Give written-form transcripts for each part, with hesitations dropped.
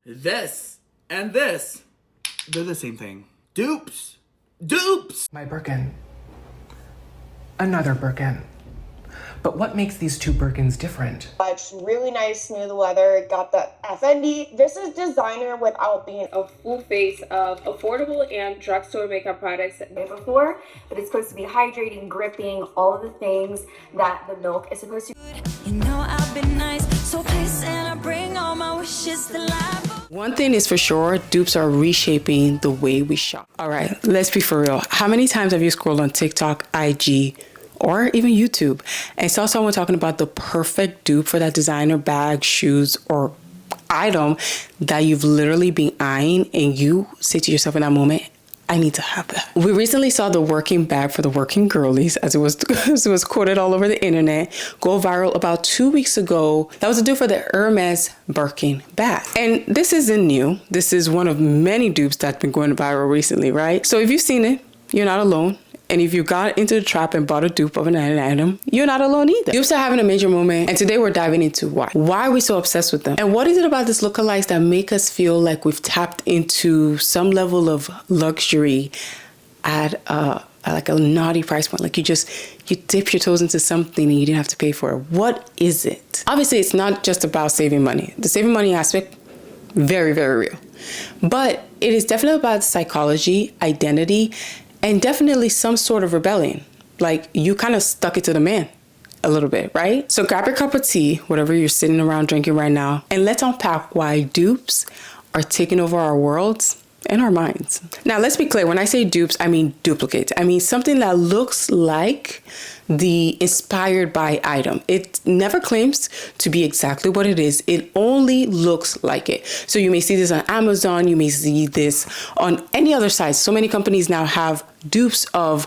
This and this, they're the same thing. Dupes! Dupes! My Birkin. Another Birkin. But what makes these two Birkins different? It's really nice, smooth leather. It got the FND. This is designer without being a full face of affordable and drugstore makeup products that made before. But it's supposed to be hydrating, gripping, all of the things that the milk is supposed to. You know I've been nice, so patient. I bring all my wishes to life. One thing is for sure, dupes are reshaping the way we shop. All right, let's be for real. How many times have you scrolled on TikTok, IG, or even YouTube and saw someone talking about the perfect dupe for that designer bag, shoes, or item that you've literally been eyeing, and you say to yourself in that moment, I need to have that. We recently saw the working bag for the working girlies, as it was quoted all over the internet, go viral about 2 weeks ago. That was a dupe for the Hermes Birkin bag. And this isn't new. This is one of many dupes that's been going viral recently, right? So if you've seen it, you're not alone. And if you got into the trap and bought a dupe of an item, you're not alone either. Dupes are having a major moment, and today we're diving into why. Why are we so obsessed with them? And what is it about this lookalikes that make us feel like we've tapped into some level of luxury at like a naughty price point? Like you dip your toes into something and you didn't have to pay for it. What is it? Obviously, it's not just about saving money. The saving money aspect, very, very real. But it is definitely about psychology, identity, and definitely some sort of rebellion. Like you kind of stuck it to the man a little bit, right? So grab your cup of tea, whatever you're sitting around drinking right now, and let's unpack why dupes are taking over our worlds and our minds. Now, let's be clear. When I say dupes, I mean duplicates. I mean something that looks like the inspired by item. It never claims to be exactly what it is. It only looks like it. So you may see this on Amazon. You may see this on any other site. So many companies now have dupes of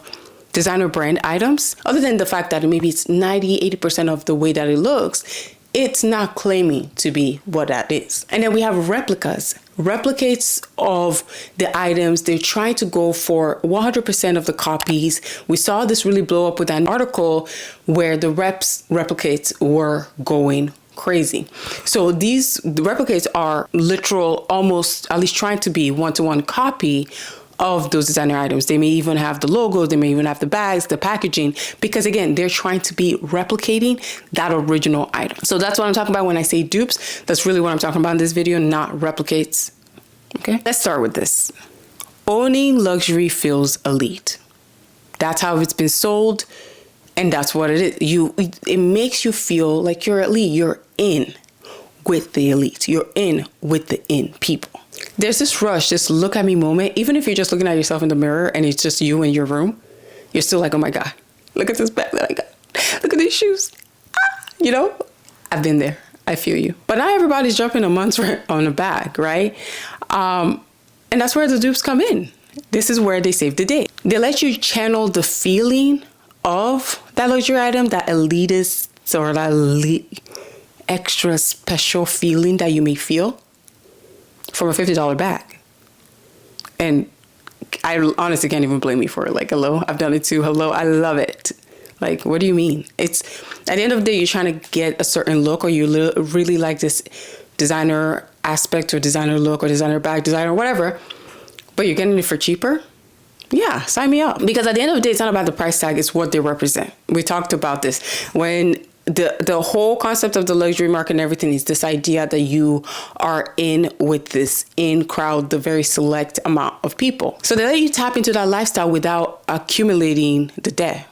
designer brand items. Other than the fact that maybe it's 90-80% of the way that it looks, it's not claiming to be what that is. And then we have replicas. Replicates of the items. They're trying to go for 100% of the copies. We saw this really blow up with an article where the replicates were going crazy. So the replicates are literal, almost at least trying to be one-to-one copy of those designer items. They may even have the logos, they may even have the bags, the packaging, because again, they're trying to be replicating that original item. So that's what I'm talking about when I say dupes. That's really what I'm talking about in this video, not replicates. Okay, let's start with this. Owning luxury feels elite. That's how it's been sold, and that's what it is. It makes you feel like you're elite. You're in with the elite. You're in with the in people. There's this rush, this look at me moment. Even if you're just looking at yourself in the mirror and it's just you in your room, you're still like, oh my God, look at this bag that I got. Look at these shoes. You know, I've been there. I feel you. But not everybody's jumping a month's rent on a bag, right? And that's where the dupes come in. This is where they save the day. They let you channel the feeling of that luxury item, that elitist or that elite, extra special feeling that you may feel from a $50 bag. And I honestly can't even blame me for it. Like, hello, I've done it too. Hello, I love it. Like, what do you mean? It's at the end of the day, you're trying to get a certain look, or you really like this designer aspect or designer look or designer bag, designer, whatever, but you're getting it for cheaper. Yeah, sign me up. Because at the end of the day, it's not about the price tag, it's what they represent. We talked about this when the whole concept of the luxury market and everything is this idea that you are in with this in crowd, the very select amount of people. So they let you tap into that lifestyle without accumulating the debt.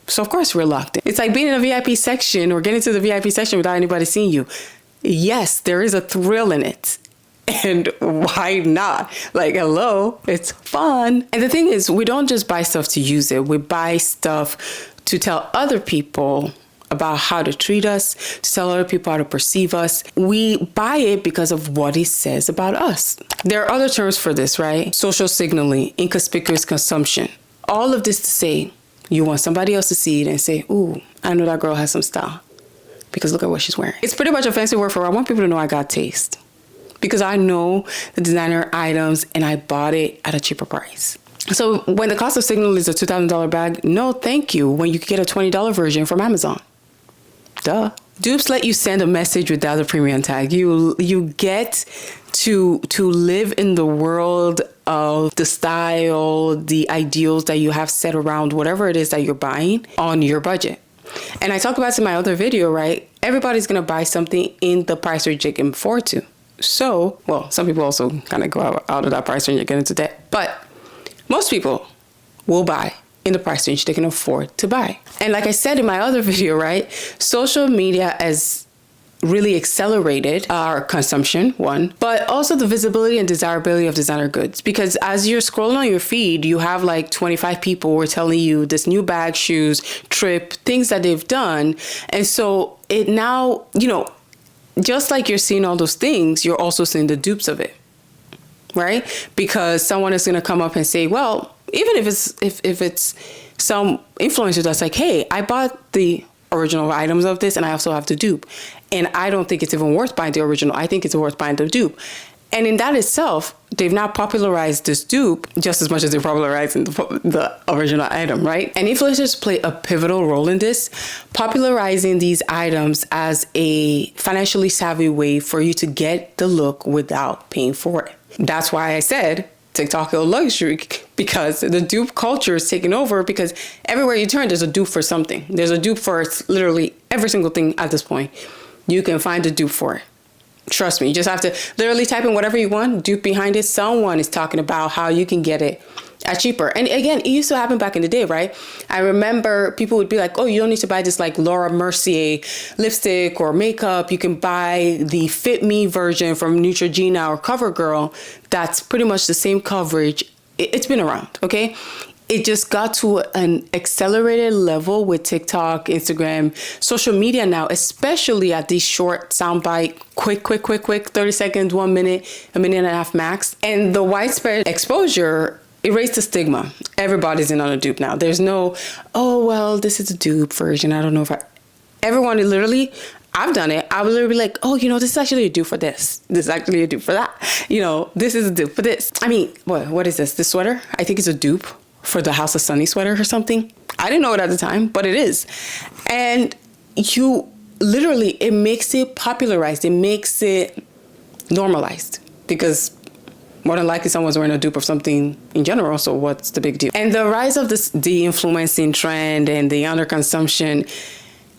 So of course we're locked in. It's like being in a VIP section or getting to the VIP section without anybody seeing you. Yes, there is a thrill in it. And why not? Like, hello, it's fun. And the thing is, we don't just buy stuff to use it. We buy stuff to tell other people about how to treat us, to tell other people how to perceive us. We buy it because of what it says about us. There are other terms for this, right? Social signaling, inconspicuous consumption. All of this to say, you want somebody else to see it and say, ooh, I know that girl has some style because look at what she's wearing. It's pretty much a fancy word for I want people to know I got taste because I know the designer items and I bought it at a cheaper price. So when the cost of signal is a $2,000 bag, no thank you when you can get a $20 version from Amazon. Duh. Dupes let you send a message without a premium tag. You get to live in the world of the style, the ideals that you have set around whatever it is that you're buying on your budget. And I talked about this in my other video, right? Everybody's going to buy something in the price range they can afford to. So, well, some people also kind of go out of that price range and get into debt. But most people will buy in the price range they can afford to buy. And like I said in my other video, right? Social media has really accelerated our consumption, one, but also the visibility and desirability of designer goods. Because as you're scrolling on your feed, you have like 25 people who are telling you this new bag, shoes, trip, things that they've done. And so it now, you know, just like you're seeing all those things, you're also seeing the dupes of it, right? Because someone is going to come up and say, well, even if it's some influencer that's like, hey, I bought the original items of this and I also have the dupe, and I don't think it's even worth buying the original. I think it's worth buying the dupe. And in that itself, they've now popularized this dupe just as much as they're popularizing the original item, right? And influencers play a pivotal role in this, popularizing these items as a financially savvy way for you to get the look without paying for it. That's why I said TikTok is luxury, because the dupe culture is taking over, because everywhere you turn, there's a dupe for something. There's a dupe for literally every single thing at this point. You can find a dupe for it. Trust me, you just have to literally type in whatever you want, dupe behind it. Someone is talking about how you can get it at cheaper. And again, it used to happen back in the day, right? I remember people would be like, oh, you don't need to buy this like Laura Mercier lipstick or makeup. You can buy the Fit Me version from Neutrogena or CoverGirl. That's pretty much the same coverage. It's been around, okay? It just got to an accelerated level with TikTok, Instagram, social media now, especially at these short soundbite, quick, 30 seconds, 1 minute, a minute and a half max. And the widespread exposure erased the stigma. Everybody's in on a dupe now. There's no, oh, well, this is a dupe version. I don't know if everyone literally, I've done it. I would literally be like, oh, you know, this is actually a dupe for this. This is actually a dupe for that. You know, this is a dupe for this. I mean, what is this? This sweater? I think it's a dupe for the House of Sunny sweater or something. I didn't know it at the time, but it is. And you literally, it makes it popularized. It makes it normalized, because more than likely someone's wearing a dupe of something in general. So what's the big deal? And the rise of this de-influencing trend and the underconsumption,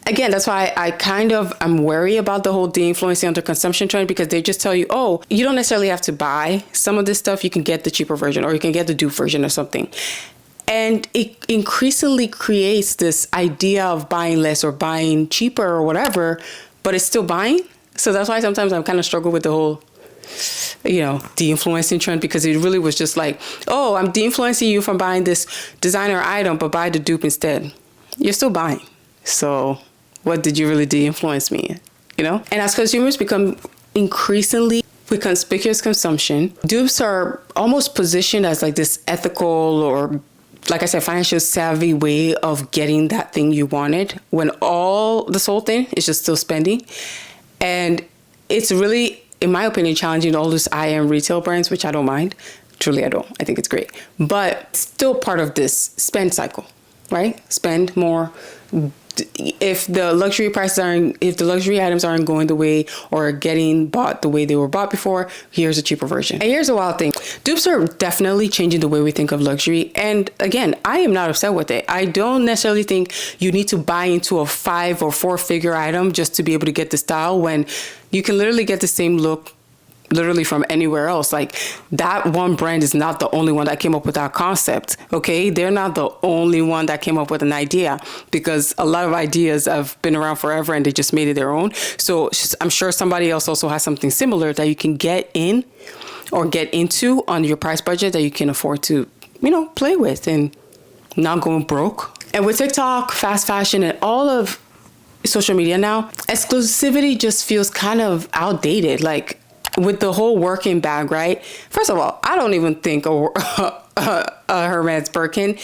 again, that's why I'm wary about the whole de-influencing underconsumption trend, because they just tell you, oh, you don't necessarily have to buy some of this stuff. You can get the cheaper version, or you can get the dupe version or something. And it increasingly creates this idea of buying less or buying cheaper or whatever, but it's still buying. So that's why sometimes I'm kind of struggle with the whole, you know, de-influencing trend, because it really was just like, oh, I'm de-influencing you from buying this designer item, but buy the dupe instead. You're still buying. So what did you really de-influence me in, you know? And as consumers become increasingly with conspicuous consumption, dupes are almost positioned as like this ethical, or like I said, financial savvy way of getting that thing you wanted, when this whole thing is just still spending. And it's really, in my opinion, challenging all those IM retail brands, which I don't mind. Truly, I don't. I think it's great. But still part of this spend cycle, right? Spend more. If the luxury items aren't going the way or getting bought the way they were bought before, here's a cheaper version. And here's a wild thing. Dupes are definitely changing the way we think of luxury. And again, I am not upset with it. I don't necessarily think you need to buy into a 5 or 4 figure item just to be able to get the style, when you can literally get the same look literally from anywhere else. Like, that one brand is not the only one that came up with that concept, okay? They're not the only one that came up with an idea, because a lot of ideas have been around forever and they just made it their own. So I'm sure somebody else also has something similar that you can get in or get into on your price budget that you can afford to, you know, play with and not going broke. And with TikTok, fast fashion, and all of social media now, exclusivity just feels kind of outdated. Like, with the whole working bag, right? First of all, I don't even think a Hermes Birkin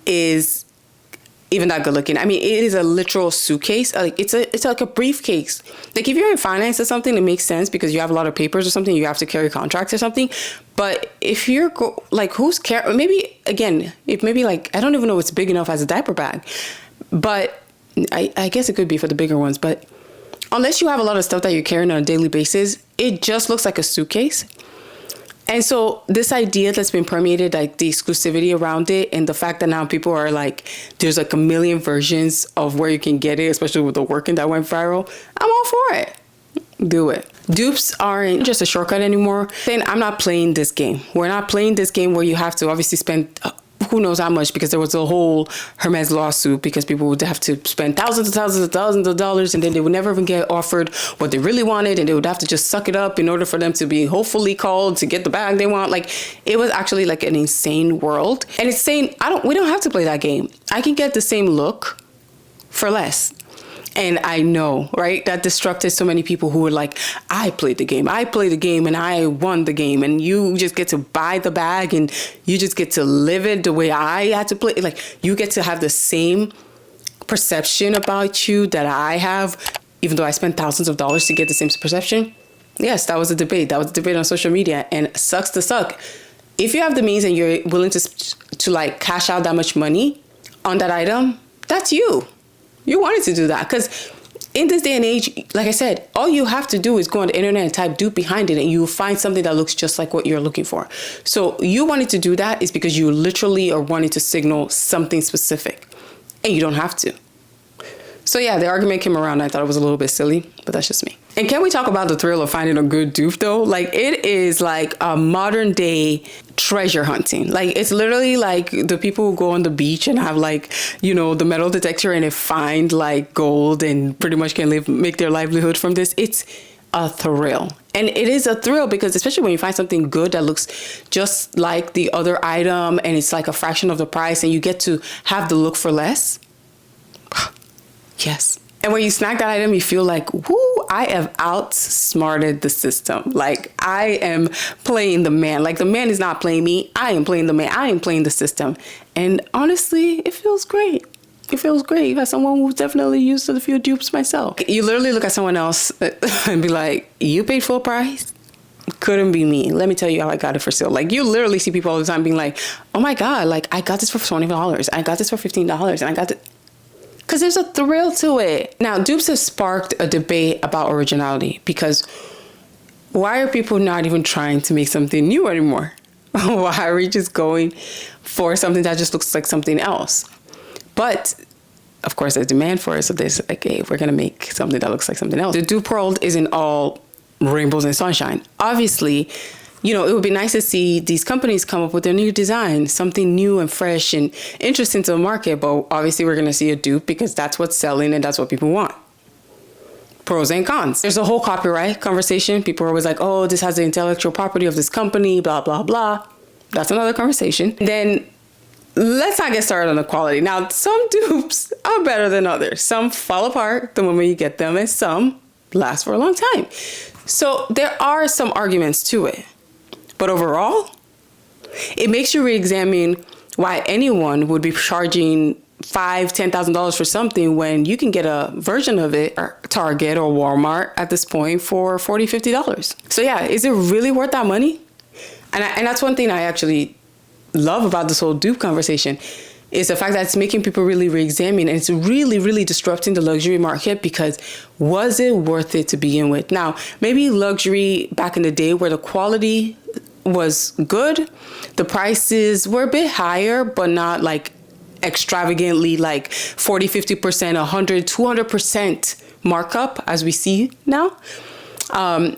is even that good looking. I mean, it is a literal suitcase. Like, it's like a briefcase. Like, if you're in finance or something, it makes sense because you have a lot of papers or something. You have to carry contracts or something. But if you're who's carrying? Maybe again, I don't even know it's big enough as a diaper bag. But I guess it could be for the bigger ones. But unless you have a lot of stuff that you're carrying on a daily basis, it just looks like a suitcase. And so this idea that's been permeated, like the exclusivity around it and the fact that now people are like, there's like a million versions of where you can get it, especially with the working that went viral. I'm all for it. Do it. Dupes aren't just a shortcut anymore. Then I'm not playing this game. We're not playing this game where you have to obviously spend who knows how much, because there was a whole Hermes lawsuit because people would have to spend thousands of dollars and then they would never even get offered what they really wanted, and they would have to just suck it up in order for them to be hopefully called to get the bag they want. Like, it was actually like an insane world. And it's saying, we don't have to play that game. I can get the same look for less. And I know, right, that destructed so many people who were like, I played the game and I won the game, and you just get to buy the bag and you just get to live it the way I had to play. Like, you get to have the same perception about you that I have, even though I spent thousands of dollars to get the same perception. Yes, that was a debate. That was a debate on social media, and sucks to suck. If you have the means and you're willing to like cash out that much money on that item, that's you. You wanted to do that, because in this day and age, like I said, all you have to do is go on the internet and type dupe behind it and you'll find something that looks just like what you're looking for. So you wanted to do that is because you literally are wanting to signal something specific, and you don't have to. So yeah, the argument came around. I thought it was a little bit silly, but that's just me. And can we talk about the thrill of finding a good dupe though? Like, it is like a modern day treasure hunting. Like, it's literally like the people who go on the beach and have like, you know, the metal detector and they find like gold and pretty much can make their livelihood from this. It's a thrill. And it is a thrill because especially when you find something good that looks just like the other item and it's like a fraction of the price and you get to have the look for less. Yes. And when you snag that item, you feel like, whoo, I have outsmarted the system. Like, I am playing the man. Like, the man is not playing me. I am playing the man. I am playing the system. And honestly, it feels great. It feels great. As someone who's definitely used to the few dupes myself. You literally look at someone else and be like, you paid full price? Couldn't be me. Let me tell you how I got it for sale. Like, you literally see people all the time being like, oh my God, like, I got this for $20. I got this for $15. And I got it. Because there's a thrill to it. Now, dupes have sparked a debate about originality, because why are people not even trying to make something new anymore? Why are we just going for something that just looks like something else? But of course, there's demand for it. So there's like, hey, we're going to make something that looks like something else. The dupe world isn't all rainbows and sunshine. Obviously, you know, it would be nice to see these companies come up with their new design, something new and fresh and interesting to the market. But obviously, we're going to see a dupe because that's what's selling and that's what people want. Pros and cons. There's a whole copyright conversation. People are always like, oh, this has the intellectual property of this company, blah, blah, blah. That's another conversation. Then let's not get started on the quality. Now, some dupes are better than others. Some fall apart the moment you get them, and some last for a long time. So there are some arguments to it. But overall, it makes you re-examine why anyone would be charging $5,000, $10,000 for something when you can get a version of it at Target or Walmart at this point for $40, $50. So yeah, is it really worth that money? And that's one thing I actually love about this whole dupe conversation is the fact that it's making people really re-examine, and it's really, really disrupting the luxury market, because was it worth it to begin with? Now, maybe luxury back in the day where the quality was good, the prices were a bit higher, but not like extravagantly like 40, 50%, 100, 200% markup as we see now.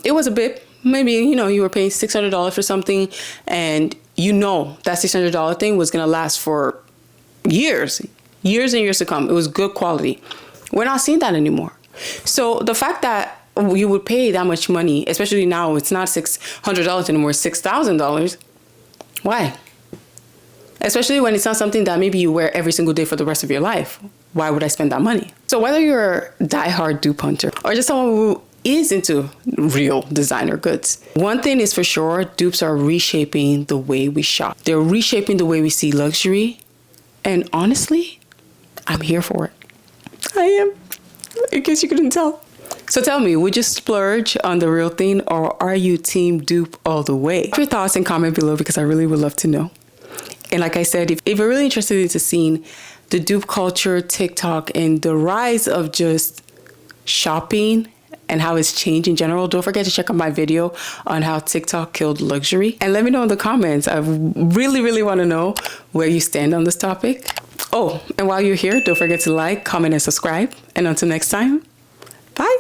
It was a bit, maybe, you know, you were paying $600 for something and you know that $600 thing was going to last for years and years to come. It was good quality. We're not seeing that anymore. So the fact that you would pay that much money, especially now, it's not $600 anymore, $6,000. Why? Especially when it's not something that maybe you wear every single day for the rest of your life. Why would I spend that money? So whether you're a diehard dupe hunter or just someone who is into real designer goods, one thing is for sure, dupes are reshaping the way we shop. They're reshaping the way we see luxury. And honestly, I'm here for it. I am, in case you couldn't tell. So tell me, would you splurge on the real thing, or are you team dupe all the way? Leave your thoughts and comment below, because I really would love to know. And like I said, if you're really interested into seeing the dupe culture, TikTok, and the rise of just shopping and how it's changed in general, don't forget to check out my video on how TikTok killed luxury. And let me know in the comments. I really want to know where you stand on this topic. Oh, and while you're here, don't forget to like, comment, and subscribe. And until next time, bye.